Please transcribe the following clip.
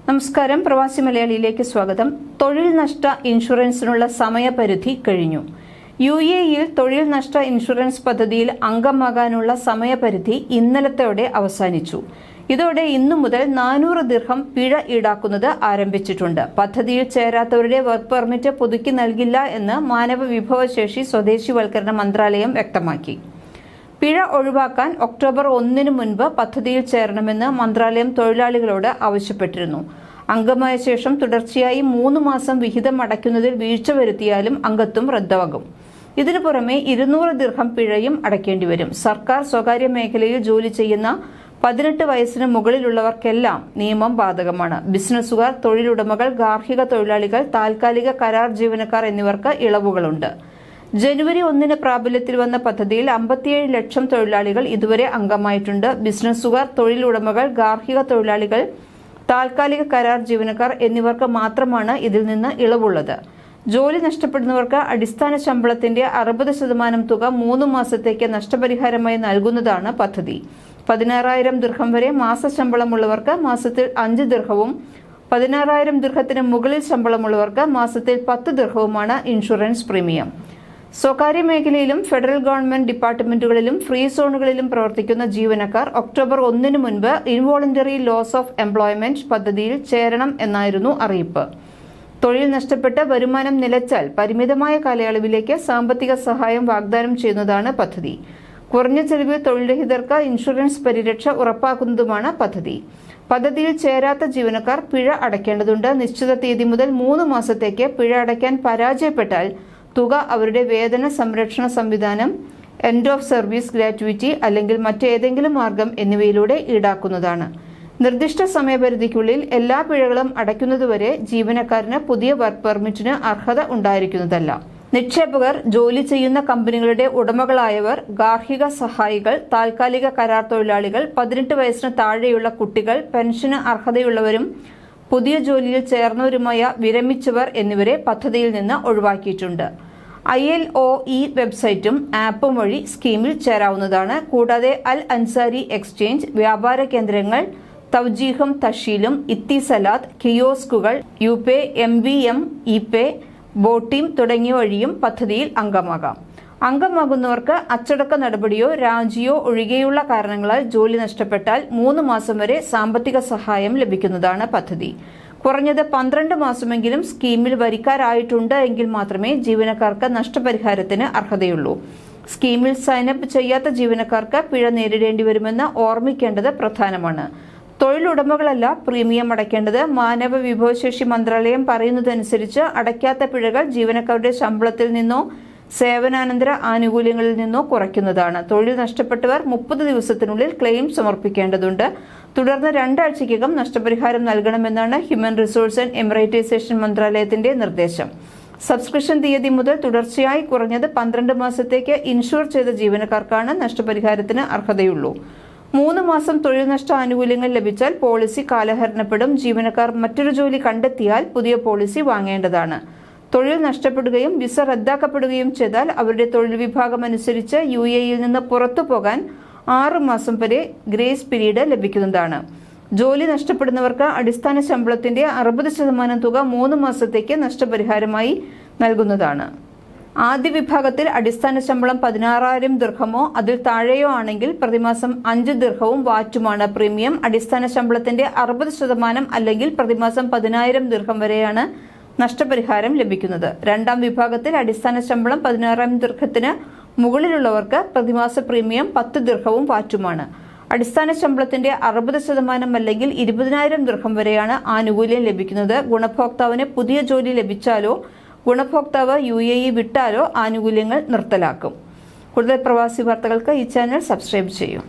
നമസ്കാരം, പ്രവാസി മലയാളിയിലേക്ക് സ്വാഗതം. തൊഴിൽ നഷ്ട ഇൻഷുറൻസിനുള്ള സമയപരിധി കഴിഞ്ഞു. UAE-യിൽ തൊഴിൽ നഷ്ട ഇൻഷുറൻസ് പദ്ധതിയിൽ അംഗമാകാനുള്ള സമയപരിധി ഇന്നലത്തോടെ അവസാനിച്ചു. ഇതോടെ ഇന്നു മുതൽ 400 ദിർഹം പിഴ ഈടാക്കുന്നത് ആരംഭിച്ചിട്ടുണ്ട്. പദ്ധതിയിൽ ചേരാത്തവരുടെ വർക്ക് പെർമിറ്റ് പുതുക്കി നൽകില്ല എന്ന് മാനവ വിഭവശേഷി സ്വദേശിവൽക്കരണ മന്ത്രാലയം വ്യക്തമാക്കി. പിഴ ഒഴിവാക്കാൻ ഒക്ടോബർ 1 മുൻപ് പദ്ധതിയിൽ ചേരണമെന്ന് മന്ത്രാലയം തൊഴിലാളികളോട് ആവശ്യപ്പെട്ടിരുന്നു. അംഗമായ ശേഷം തുടർച്ചയായി 3 മാസം വിഹിതം അടയ്ക്കുന്നതിൽ വീഴ്ച വരുത്തിയാലും അംഗത്വം റദ്ദാകും. ഇതിനു പുറമെ 200 ദിർഹം പിഴയും അടയ്ക്കേണ്ടി വരും. സർക്കാർ സ്വകാര്യ മേഖലയിൽ ജോലി ചെയ്യുന്ന 18 വയസ്സിന് മുകളിലുള്ളവർക്കെല്ലാം നിയമം ബാധകമാണ്. ബിസിനസ്സുകാർ, തൊഴിലുടമകൾ, ഗാർഹിക തൊഴിലാളികൾ, താൽക്കാലിക കരാർ ജീവനക്കാർ എന്നിവർക്ക് ഇളവുകളുണ്ട്. ജനുവരി 1 പ്രാബല്യത്തിൽ വന്ന പദ്ധതിയിൽ 57 ലക്ഷം തൊഴിലാളികൾ ഇതുവരെ അംഗമായിട്ടുണ്ട്. ബിസിനസ്സുകാർ, തൊഴിലുടമകൾ, ഗാർഹിക തൊഴിലാളികൾ, താൽക്കാലിക കരാർ ജീവനക്കാർ എന്നിവർക്ക് മാത്രമാണ് ഇതിൽ നിന്ന് ഇളവുള്ളത്. ജോലി നഷ്ടപ്പെടുന്നവർക്ക് അടിസ്ഥാന ശമ്പളത്തിന്റെ 60% തുക 3 മാസത്തേക്ക് നഷ്ടപരിഹാരമായി നൽകുന്നതാണ് പദ്ധതി. 16,000 ദിർഹം വരെ മാസശമ്പളമുള്ളവർക്ക് മാസത്തിൽ 5 ദിർഹവും 16,000 ദിർഹത്തിന് മുകളിൽ ശമ്പളമുള്ളവർക്ക് മാസത്തിൽ 10 ദിർഹവുമാണ് ഇൻഷുറൻസ് പ്രീമിയം. സ്വകാര്യ മേഖലയിലും ഫെഡറൽ ഗവൺമെന്റ് ഡിപ്പാർട്ട്മെന്റുകളിലും ഫ്രീ സോണുകളിലും പ്രവർത്തിക്കുന്ന ജീവനക്കാർ ഒക്ടോബർ 1 മുൻപ് ഇൻവോളണ്ടറി ലോസ് ഓഫ് എംപ്ലോയ്മെന്റ് പദ്ധതിയിൽ ചേരണം എന്നായിരുന്നു അറിയിപ്പ്. തൊഴിൽ നഷ്ടപ്പെട്ട് വരുമാനം നിലച്ചാൽ പരിമിതമായ കാലയളവിലേക്ക് സാമ്പത്തിക സഹായം വാഗ്ദാനം ചെയ്യുന്നതാണ് പദ്ധതി. കുറഞ്ഞ ചെലവിൽ തൊഴിൽരഹിതർക്ക് ഇൻഷുറൻസ് പരിരക്ഷ ഉറപ്പാക്കുന്നതുമാണ് പദ്ധതി. പദ്ധതിയിൽ ചേരാത്ത ജീവനക്കാർ പിഴ അടയ്ക്കേണ്ടതുണ്ട്. നിശ്ചിത തീയതി മുതൽ 3 മാസത്തേക്ക് പിഴ അടയ്ക്കാൻ പരാജയപ്പെട്ടാൽ തുക അവരുടെ വേതന സംരക്ഷണ സംവിധാനം, എൻഡ് ഓഫ് സർവീസ് ഗ്രാറ്റുവിറ്റി അല്ലെങ്കിൽ മറ്റേതെങ്കിലും മാർഗം എന്നിവയിലൂടെ ഈടാക്കുന്നതാണ്. നിർദ്ദിഷ്ട സമയപരിധിക്കുള്ളിൽ എല്ലാ പിഴകളും അടയ്ക്കുന്നതുവരെ ജീവനക്കാരന് പുതിയ വർക്ക് പെർമിറ്റിന് അർഹത ഉണ്ടായിരിക്കുന്നതല്ല. നിക്ഷേപകർ, ജോലി ചെയ്യുന്ന കമ്പനികളുടെ ഉടമകളായവർ, ഗാർഹിക സഹായികൾ, താൽക്കാലിക കരാർ തൊഴിലാളികൾ, 18 വയസ്സിന് താഴെയുള്ള കുട്ടികൾ, പെൻഷന് അർഹതയുള്ളവരും പുതിയ ജോലിയിൽ ചേർന്നവരുമായ വിരമിച്ചവർ എന്നിവരെ പദ്ധതിയിൽ നിന്ന് ഒഴിവാക്കിയിട്ടുണ്ട്. ILOE വെബ്സൈറ്റും ആപ്പും വഴി സ്കീമിൽ ചേരാവുന്നതാണ്. കൂടാതെ അൽ അൻസാരി എക്സ്ചേഞ്ച്, വ്യാപാര കേന്ദ്രങ്ങൾ, തൗജീഹും തഷീലും, ഇത്തിസലാത്ത്, കിയോസ്കുകൾ, യുപേ, MVM, ഇപേ, ബോട്ടീം തുടങ്ങിയ വഴിയും പദ്ധതിയിൽ അംഗമാകാം. അംഗമാകുന്നവർക്ക് അച്ചടക്ക നടപടിയോ രാജിയോ ഒഴികെയുള്ള കാരണങ്ങളാൽ ജോലി നഷ്ടപ്പെട്ടാൽ 3 മാസം വരെ സാമ്പത്തിക സഹായം ലഭിക്കുന്നതാണ് പദ്ധതി. കുറഞ്ഞത് 12 മാസമെങ്കിലും സ്കീമിൽ വരിക്കാരായിട്ടുണ്ട് എങ്കിൽ മാത്രമേ ജീവനക്കാർക്ക് നഷ്ടപരിഹാരത്തിന് അർഹതയുള്ളൂ. സ്കീമിൽ സൈനപ്പ് ചെയ്യാത്ത ജീവനക്കാർക്ക് പിഴ നേരിടേണ്ടി വരുമെന്ന് ഓർമ്മിക്കേണ്ടത് പ്രധാനമാണ്. തൊഴിലുടമകളല്ല പ്രീമിയം അടയ്ക്കേണ്ടത്. മാനവ വിഭവശേഷി മന്ത്രാലയം പറയുന്നതനുസരിച്ച് അടയ്ക്കാത്ത പിഴകൾ ജീവനക്കാരുടെ ശമ്പളത്തിൽ നിന്നോ സേവനാനന്തര ആനുകൂല്യങ്ങളിൽ നിന്നോ കുറയ്ക്കുന്നതാണ്. തൊഴിൽ നഷ്ടപ്പെട്ടവർ 30 ദിവസത്തിനുള്ളിൽ ക്ലെയിം സമർപ്പിക്കേണ്ടതുണ്ട്. തുടർന്ന് 2 ആഴ്ചയ്ക്കകം നഷ്ടപരിഹാരം നൽകണമെന്നാണ് ഹ്യൂമൻ റിസോഴ്സ് ആൻഡ് എമിറേറ്റൈസേഷൻ മന്ത്രാലയത്തിന്റെ നിർദ്ദേശം. സബ്സ്ക്രിപ്ഷൻ തീയതി മുതൽ തുടർച്ചയായി കുറഞ്ഞത് 12 മാസത്തേക്ക് ഇൻഷുർ ചെയ്ത ജീവനക്കാർക്കാണ് നഷ്ടപരിഹാരത്തിന് അർഹതയുള്ളൂ. 3 മാസം തൊഴിൽ നഷ്ട ആനുകൂല്യങ്ങൾ ലഭിച്ചാൽ പോളിസി കാലഹരണപ്പെടും. ജീവനക്കാർ മറ്റൊരു ജോലി കണ്ടെത്തിയാൽ പുതിയ പോളിസി വാങ്ങേണ്ടതാണ്. തൊഴിൽ നഷ്ടപ്പെടുകയും വിസ റദ്ദാക്കപ്പെടുകയും ചെയ്താൽ അവരുടെ തൊഴിൽ വിഭാഗം അനുസരിച്ച് UAE-യിൽ നിന്ന് പുറത്തു പോകാൻ 6 മാസം വരെ ഗ്രേസ് പീരീഡ് ലഭിക്കുന്നതാണ്. ജോലി നഷ്ടപ്പെടുന്നവർക്ക് അടിസ്ഥാന ശമ്പളത്തിന്റെ 60% തുക 3 മാസത്തേക്ക് നഷ്ടപരിഹാരമായി നൽകുന്നതാണ്. ആദ്യ വിഭാഗത്തിൽ അടിസ്ഥാന ശമ്പളം 16,000 ദിർഹമോ അതിൽ താഴെയോ ആണെങ്കിൽ പ്രതിമാസം 5 ദിർഹവും വാറ്റുമാണ് പ്രീമിയം. അടിസ്ഥാന ശമ്പളത്തിന്റെ 60% അല്ലെങ്കിൽ പ്രതിമാസം 10,000 ദിർഹം വരെയാണ് നഷ്ടപരിഹാരം ലഭിക്കുന്നത്. രണ്ടാം വിഭാഗത്തിൽ അടിസ്ഥാന ശമ്പളം 16,000 ദിർഹത്തിന് മുകളിലുള്ളവർക്ക് പ്രതിമാസ പ്രീമിയം 10 ദിർഹവും വാറ്റുമാണ്. അടിസ്ഥാന ശമ്പളത്തിന്റെ 60% അല്ലെങ്കിൽ 20,000 ദിർഹം വരെയാണ് ആനുകൂല്യം ലഭിക്കുന്നത്. ഗുണഭോക്താവിന് പുതിയ ജോലി ലഭിച്ചാലോ ഗുണഭോക്താവ് UAE വിട്ടാലോ ആനുകൂല്യങ്ങൾ നിർത്തലാക്കും. കൂടുതൽ പ്രവാസി വാർത്തകൾക്ക് ഈ ചാനൽ സബ്സ്ക്രൈബ് ചെയ്യൂ.